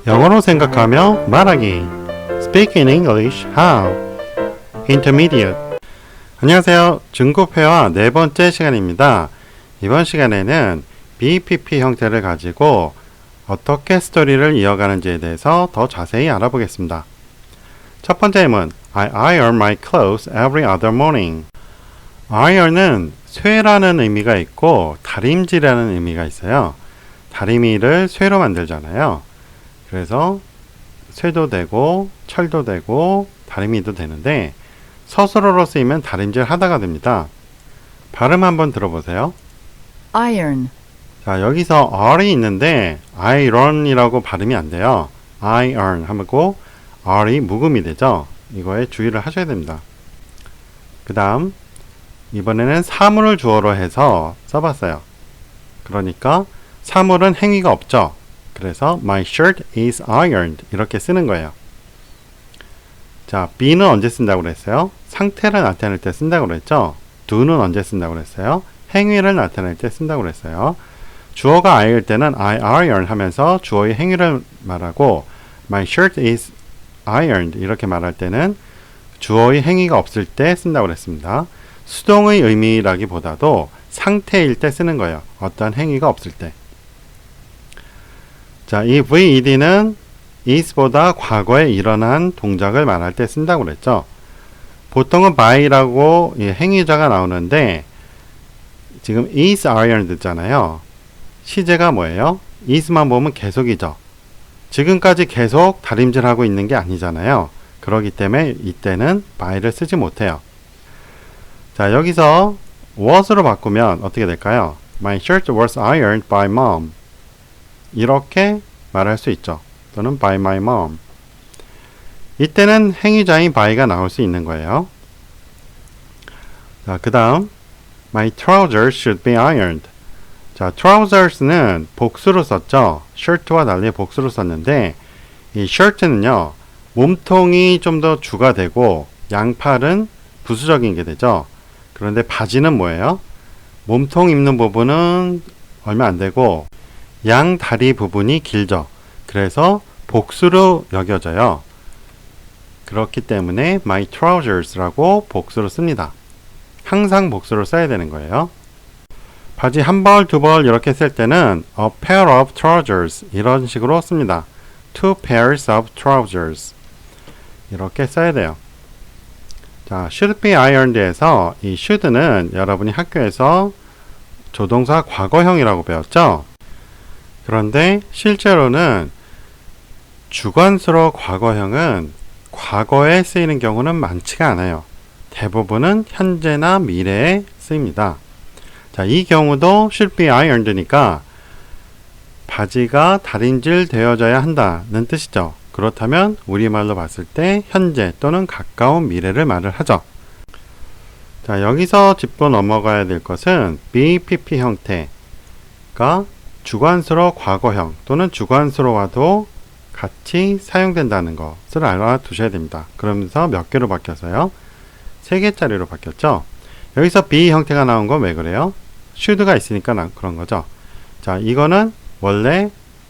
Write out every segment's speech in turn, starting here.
영어로 생각하며 말하기. Speak in English how? Intermediate. 안녕하세요. 중급회화 네 번째 시간입니다. 이번 시간에는 BPP 형태를 가지고 어떻게 스토리를 이어가는지에 대해서 더 자세히 알아보겠습니다. 첫 번째 예문 I iron my clothes every other morning. iron은 쇠라는 의미가 있고 다림질이라는 의미가 있어요. 다리미를 쇠로 만들잖아요. 그래서 쇠도 되고 철도 되고 다리미도 되는데 서술어로 쓰이면 다림질 하다가 됩니다. 발음 한번 들어보세요. iron, 자, 여기서 R이 있는데 iron이라고 발음이 안 돼요. iron 하고 R이 묵음이 되죠. 이거에 주의를 하셔야 됩니다. 그 다음 이번에는 사물을 주어로 해서 써봤어요. 그러니까 사물은 행위가 없죠. 그래서 my shirt is ironed 이렇게 쓰는 거예요. 자, be는 언제 쓴다고 그랬어요? 상태를 나타낼 때 쓴다고 그랬죠? do는 언제 쓴다고 그랬어요? 행위를 나타낼 때 쓴다고 그랬어요. 주어가 I일 때는 I iron 하면서 주어의 행위를 말하고 my shirt is ironed 이렇게 말할 때는 주어의 행위가 없을 때 쓴다고 그랬습니다. 수동의 의미라기보다도 상태일 때 쓰는 거예요. 어떠한 행위가 없을 때. 자, 이 VED는 is보다 과거에 일어난 동작을 말할 때 쓴다고 그랬죠. 보통은 by라고 행위자가 나오는데 지금 is ironed 있잖아요. 시제가 뭐예요? is만 보면 계속이죠. 지금까지 계속 다림질하고 있는 게 아니잖아요. 그렇기 때문에 이때는 by를 쓰지 못해요. 자, 여기서 was로 바꾸면 어떻게 될까요? My shirt was ironed by mom. 이렇게 말할 수 있죠. 또는 by my mom. 이때는 행위자인 by가 나올 수 있는 거예요. 자, 그 다음 My trousers should be ironed. 자, trousers는 복수로 썼죠. shirt와 달리 복수로 썼는데 이 shirt는요. 몸통이 좀 더 주가 되고 양팔은 부수적인 게 되죠. 그런데 바지는 뭐예요? 몸통 입는 부분은 얼마 안 되고 양 다리 부분이 길죠. 그래서 복수로 여겨져요. 그렇기 때문에 my trousers라고 복수로 씁니다. 항상 복수로 써야 되는 거예요. 바지 한 벌, 두 벌 이렇게 쓸 때는 a pair of trousers 이런 식으로 씁니다. two pairs of trousers 이렇게 써야 돼요. 자, should be ironed에서 이 should는 여러분이 학교에서 조동사 과거형이라고 배웠죠? 그런데 실제로는 주관수로 과거형은 과거에 쓰이는 경우는 많지가 않아요. 대부분은 현재나 미래에 쓰입니다. 자, 이 경우도 should be ironed니까 바지가 다림질 되어져야 한다는 뜻이죠. 그렇다면 우리말로 봤을 때 현재 또는 가까운 미래를 말을 하죠. 자, 여기서 짚고 넘어가야 될 것은 BPP 형태가 주관수로 과거형 또는 주관수로와도 같이 사용된다는 것을 알아두셔야 됩니다. 그러면서 몇 개로 바뀌어서요? 3개짜리로 바뀌었죠? 여기서 B 형태가 나온 건 왜 그래요? should가 있으니까 그런 거죠. 자, 이거는 원래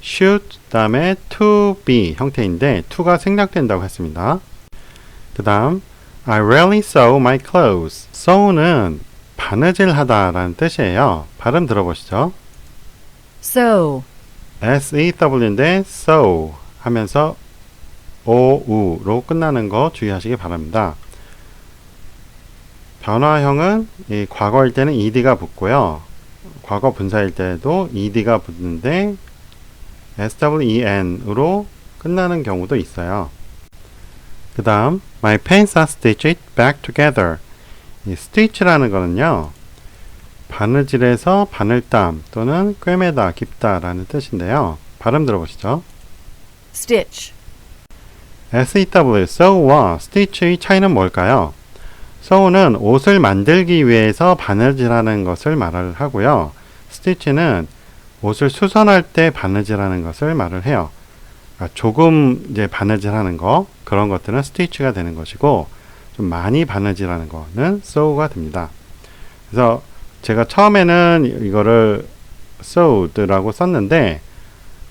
should 다음에 to be 형태인데 to가 생략된다고 했습니다. 그 다음 I rarely sew my clothes. sew는 바느질하다 라는 뜻이에요. 발음 들어보시죠. sew, SEW인데 sew 하면서 OU로 끝나는 거 주의하시기 바랍니다. 변화형은 이 과거일 때는 ED가 붙고요. 과거 분사일 때도 ED가 붙는데 SWEN으로 끝나는 경우도 있어요. 그 다음 My pants are stitched back together. 이 stitch라는 거는요. 바느질에서 바늘땀 또는 꿰매다, 깁다 라는 뜻인데요. 발음 들어보시죠. stitch, SEW, sew와 stitch의 차이는 뭘까요? sew는 옷을 만들기 위해서 바느질하는 것을 말을 하고요. stitch는 옷을 수선할 때 바느질하는 것을 말을 해요. 그러니까 조금 이제 바느질하는 거 그런 것들은 stitch가 되는 것이고 좀 많이 바느질하는 거는 sew가 됩니다. 그래서 제가 처음에는 이거를 sewed라고 썼는데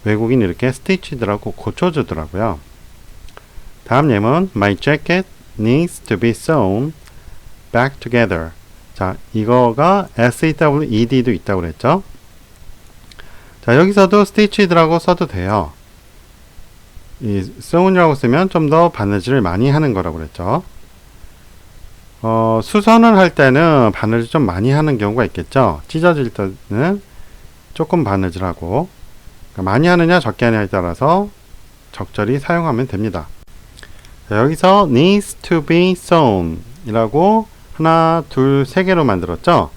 외국인 이렇게 stitched라고 고쳐주더라고요. 다음 예문 My jacket needs to be sewn back together. 자, 이거가 SEWED도 있다고 그랬죠. 자, 여기서도 stitched라고 써도 돼요. 이 sewn이라고 쓰면 좀 더 바느질을 많이 하는 거라고 그랬죠. 수선을 할 때는 바느질 좀 많이 하는 경우가 있겠죠. 찢어질 때는 조금 바느질하고, 그러니까 많이 하느냐 적게 하느냐에 따라서 적절히 사용하면 됩니다. 자, 여기서 needs to be sewn 이라고 하나, 둘, 세 개로 만들었죠.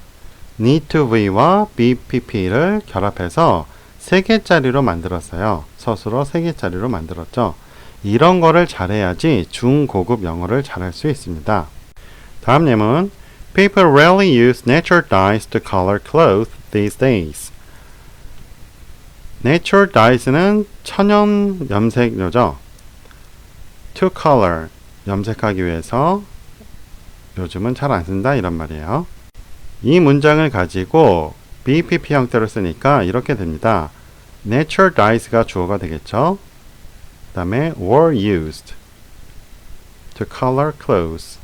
need to be와 BPP를 결합해서 세 개짜리로 만들었어요. 서술어 세 개짜리로 만들었죠. 이런 거를 잘해야지 중고급 영어를 잘할 수 있습니다. 다음 예문 People rarely use natural dyes to color clothes these days. Natural dyes는 천연 염색료죠. To color, 염색하기 위해서 요즘은 잘 안 쓴다 이런 말이에요. 이 문장을 가지고 BPP 형태로 쓰니까 이렇게 됩니다. Natural dyes가 주어가 되겠죠. 그 다음에 were used to color clothes.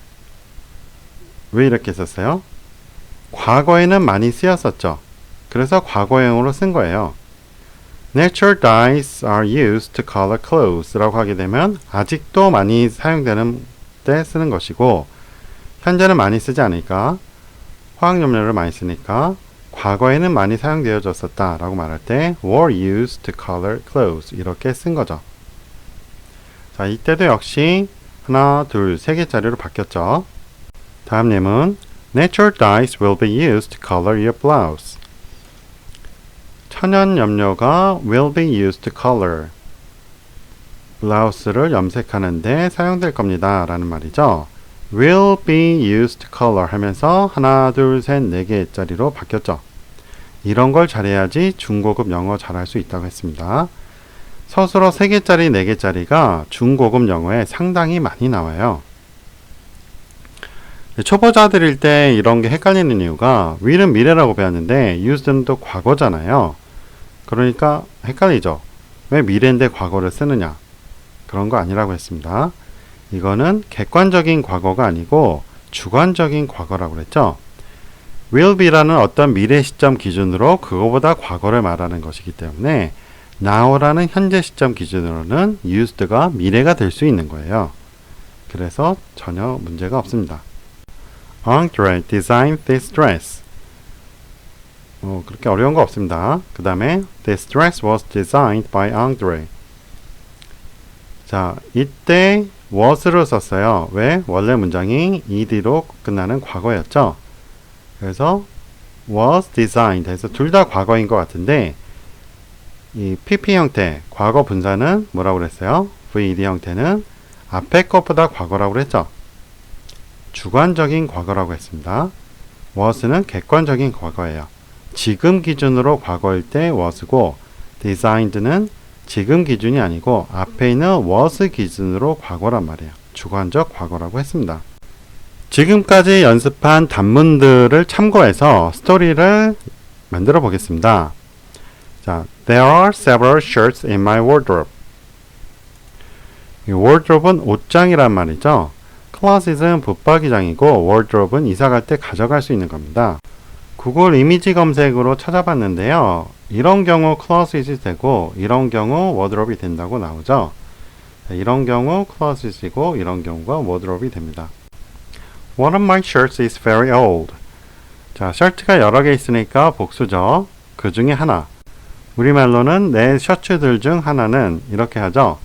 왜 이렇게 썼어요? 과거에는 많이 쓰였었죠. 그래서 과거형으로 쓴 거예요. Natural dyes are used to color clothes 라고 하게 되면 아직도 많이 사용되는 때 쓰는 것이고 현재는 많이 쓰지 않으니까 화학염료를 많이 쓰니까 과거에는 많이 사용되어졌었다 라고 말할 때 were used to color clothes 이렇게 쓴 거죠. 자, 이때도 역시 하나, 둘, 세 개짜리로 바뀌었죠. 다음 예문 Natural dyes will be used to color your blouse. 천연 염료가 will be used to color 블라우스를 염색하는데 사용될 겁니다 라는 말이죠. will be used to color 하면서 하나, 둘, 셋, 네 개짜리로 바뀌었죠. 이런 걸 잘해야지 중고급 영어 잘할 수 있다고 했습니다. 서술어 3개짜리, 4개짜리가 중고급 영어에 상당히 많이 나와요. 초보자들일 때 이런 게 헷갈리는 이유가 will은 미래라고 배웠는데 used는 또 과거잖아요. 그러니까 헷갈리죠. 왜 미래인데 과거를 쓰느냐. 그런 거 아니라고 했습니다. 이거는 객관적인 과거가 아니고 주관적인 과거라고 그랬죠. will be라는 어떤 미래 시점 기준으로 그거보다 과거를 말하는 것이기 때문에 now라는 현재 시점 기준으로는 used가 미래가 될 수 있는 거예요. 그래서 전혀 문제가 없습니다. Andre designed this dress. 그렇게 어려운 거 없습니다. 그 다음에 This dress was designed by Andre. 자, 이때 was를 썼어요. 왜? 원래 문장이 ed로 끝나는 과거였죠. 그래서 was designed 해서 둘 다 과거인 것 같은데 이 PP 형태, 과거 분사는 뭐라고 그랬어요? VED 형태는 앞에 것보다 과거라고 그랬죠. 주관적인 과거라고 했습니다. was는 객관적인 과거예요. 지금 기준으로 과거일 때 was고 designed는 지금 기준이 아니고 앞에 있는 was 기준으로 과거란 말이에요. 주관적 과거라고 했습니다. 지금까지 연습한 단문들을 참고해서 스토리를 만들어 보겠습니다. 자, There are several shirts in my wardrobe. 이 wardrobe는 옷장이란 말이죠. closet은 붙박이장이고 wardrobe는 이사 갈 때 가져갈 수 있는 겁니다. 구글 이미지 검색으로 찾아봤는데요. 이런 경우 closet이 되고 이런 경우 wardrobe이 된다고 나오죠. 이런 경우 closet이고 이런 경우가 wardrobe이 됩니다. One of my shirts is very old. 자, 셔츠가 여러 개 있으니까 복수죠. 그 중에 하나. 우리말로는 내 셔츠들 중 하나는 이렇게 하죠.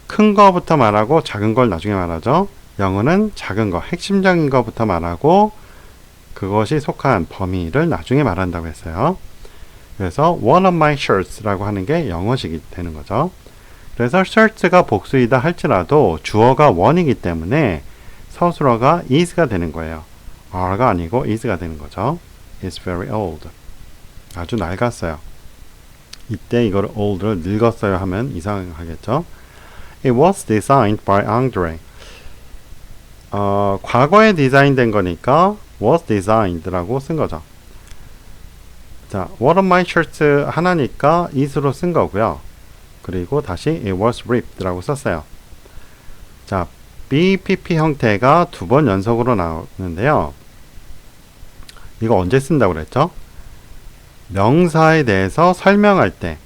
큰 거부터 말하고 작은 걸 나중에 말하죠. 영어는 작은 거, 핵심적인 거부터 말하고 그것이 속한 범위를 나중에 말한다고 했어요. 그래서 one of my shirts라고 하는 게 영어식이 되는 거죠. 그래서 shirts가 복수이다 할지라도 주어가 one이기 때문에 서술어가 is가 되는 거예요. are가 아니고 is가 되는 거죠. It's very old. 아주 낡았어요. 이때 이걸 old를 늙었어요 하면 이상하겠죠. It was designed by Andre. 과거에 디자인된 거니까 was designed라고 쓴 거죠. 자, one of my shirts 하나니까 is로 쓴 거고요. 그리고 다시 it was ripped라고 썼어요. 자, BPP 형태가 두 번 연속으로 나오는데요. 이거 언제 쓴다고 그랬죠? 명사에 대해서 설명할 때,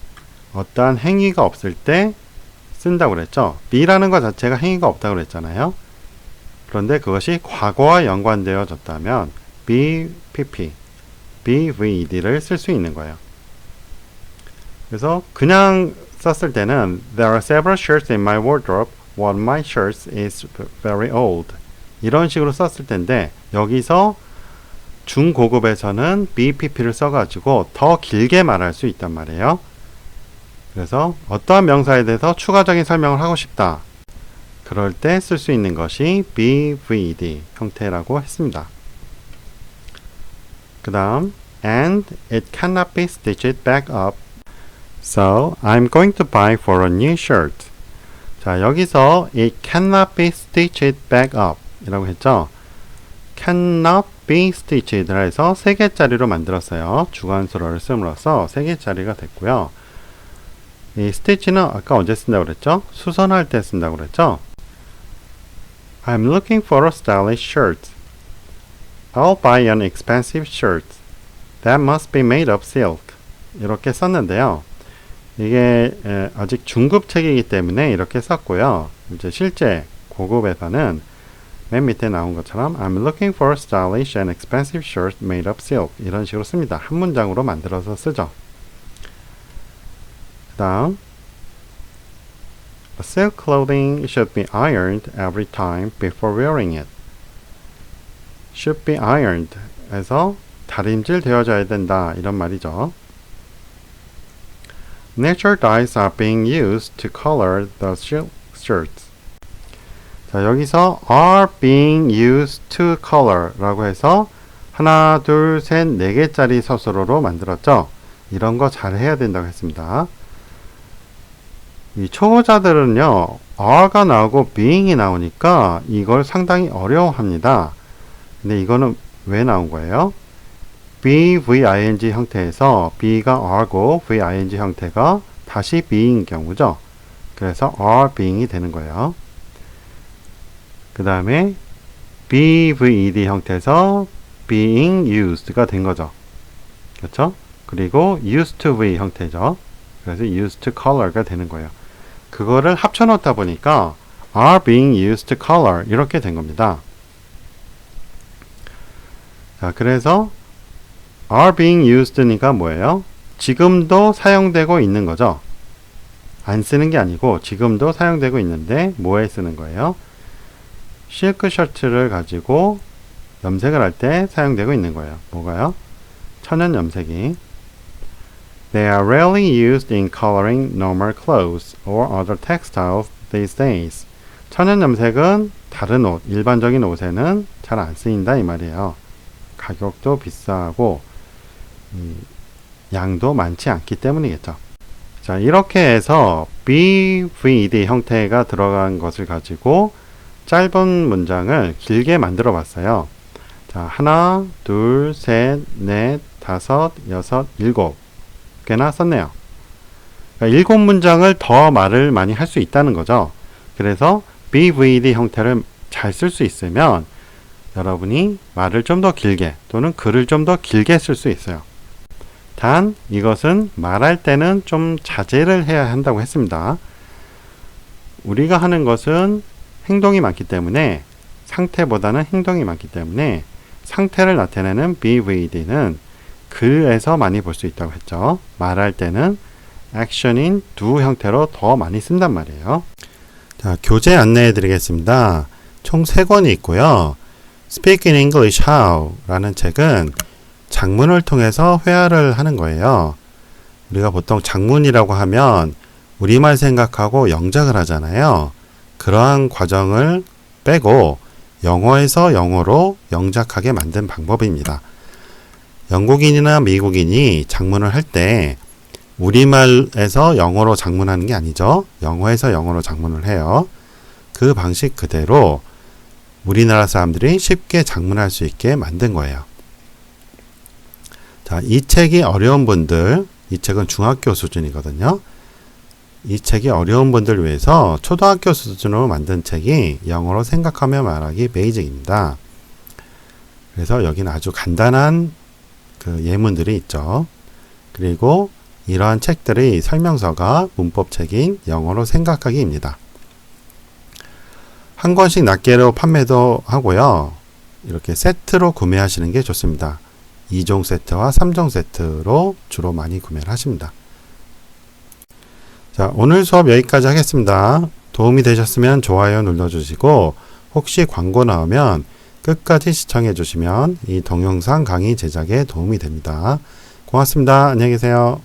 어떠한 행위가 없을 때 쓴다고 그랬죠. be라는 것 자체가 행위가 없다고 그랬잖아요. 그런데 그것이 과거와 연관되어졌다면 BPP, BVED를 쓸 수 있는 거예요. 그래서 그냥 썼을 때는 There are several shirts in my wardrobe. One of my shirts is very old. 이런 식으로 썼을 텐데 여기서 중고급에서는 BPP를 써가지고 더 길게 말할 수 있단 말이에요. 그래서 어떠한 명사에 대해서 추가적인 설명을 하고 싶다. 그럴 때 쓸 수 있는 것이 BVD 형태라고 했습니다. 그 다음 And it cannot be stitched back up. So I'm going to buy for a new shirt. 자, 여기서 it cannot be stitched back up 이라고 했죠. cannot be stitched 해서 3개짜리로 만들었어요. 주관수로를 씀으로써 3개짜리가 됐고요. 이 stitch는 아까 언제 쓴다고 그랬죠? 수선할 때 쓴다고 그랬죠? I'm looking for a stylish shirt. I'll buy an expensive shirt. That must be made of silk. 이렇게 썼는데요. 이게 아직 중급책이기 때문에 이렇게 썼고요. 이제 실제 고급에서는 맨 밑에 나온 것처럼 I'm looking for a stylish and expensive shirt made of silk. 이런 식으로 씁니다. 한 문장으로 만들어서 쓰죠. 그 다음 Silk clothing should be ironed every time before wearing it. Should be ironed 해서 다림질 되어져야 된다 이런 말이죠. Natural dyes are being used to color the shirts. 자, 여기서 are being used to color 라고 해서 하나, 둘, 셋, 4개짜리 서술어로 만들었죠. 이런 거 잘 해야 된다고 했습니다. 이 초보자들은요, are가 나오고 being이 나오니까 이걸 상당히 어려워합니다. 근데 이거는 왜 나온 거예요? BVING 형태에서 B가 are고 VING 형태가 다시 being인 경우죠. 그래서 are being이 되는 거예요. 그 다음에 BVED 형태에서 being used가 된 거죠. 그렇죠? 그리고 used to be 형태죠. 그래서 used to color가 되는 거예요. 그거를 합쳐놓다 보니까 are being used to color 이렇게 된 겁니다. 자, 그래서 are being used니까 뭐예요? 지금도 사용되고 있는 거죠. 안 쓰는 게 아니고 지금도 사용되고 있는데 뭐에 쓰는 거예요? 실크 셔츠를 가지고 염색을 할 때 사용되고 있는 거예요. 뭐가요? 천연 염색이. They are rarely used in coloring normal clothes or other textiles these days. 천연 염색은 다른 옷, 일반적인 옷에는 잘 안 쓰인다 이 말이에요. 가격도 비싸고 양도 많지 않기 때문이겠죠. 자, 이렇게 해서 BVD 형태가 들어간 것을 가지고 짧은 문장을 길게 만들어 봤어요. 자, 하나, 둘, 셋, 넷, 다섯, 여섯, 7개나 썼네요. 그러니까 7문장을 더 말을 많이 할 수 있다는 거죠. 그래서 BVD 형태를 잘 쓸 수 있으면 여러분이 말을 좀 더 길게 또는 글을 좀 더 길게 쓸 수 있어요. 단 이것은 말할 때는 좀 자제를 해야 한다고 했습니다. 우리가 하는 것은 행동이 많기 때문에 상태보다는 행동이 많기 때문에 상태를 나타내는 BVD는 글에서 많이 볼 수 있다고 했죠. 말할 때는 액션인 do 형태로 더 많이 쓴단 말이에요. 자, 교재 안내해 드리겠습니다. 총 3권이 있고요. Speak in English How 라는 책은 장문을 통해서 회화를 하는 거예요. 우리가 보통 장문이라고 하면 우리말 생각하고 영작을 하잖아요. 그러한 과정을 빼고 영어에서 영어로 영작하게 만든 방법입니다. 영국인이나 미국인이 장문을 할 때 우리말에서 영어로 장문하는 게 아니죠. 영어에서 영어로 장문을 해요. 그 방식 그대로 우리나라 사람들이 쉽게 장문할 수 있게 만든 거예요. 자, 이 책이 어려운 분들, 이 책은 중학교 수준이거든요. 이 책이 어려운 분들을 위해서 초등학교 수준으로 만든 책이 영어로 생각하며 말하기 베이직입니다. 그래서 여기는 아주 간단한 그 예문들이 있죠. 그리고 이러한 책들의 설명서가 문법책인 영어로 생각하기입니다. 한 권씩 낱개로 판매도 하고요. 이렇게 세트로 구매하시는 게 좋습니다. 2종 세트와 3종 세트로 주로 많이 구매를 하십니다. 자, 오늘 수업 여기까지 하겠습니다. 도움이 되셨으면 좋아요 눌러주시고 혹시 광고 나오면 끝까지 시청해 주시면 이 동영상 강의 제작에 도움이 됩니다. 고맙습니다. 안녕히 계세요.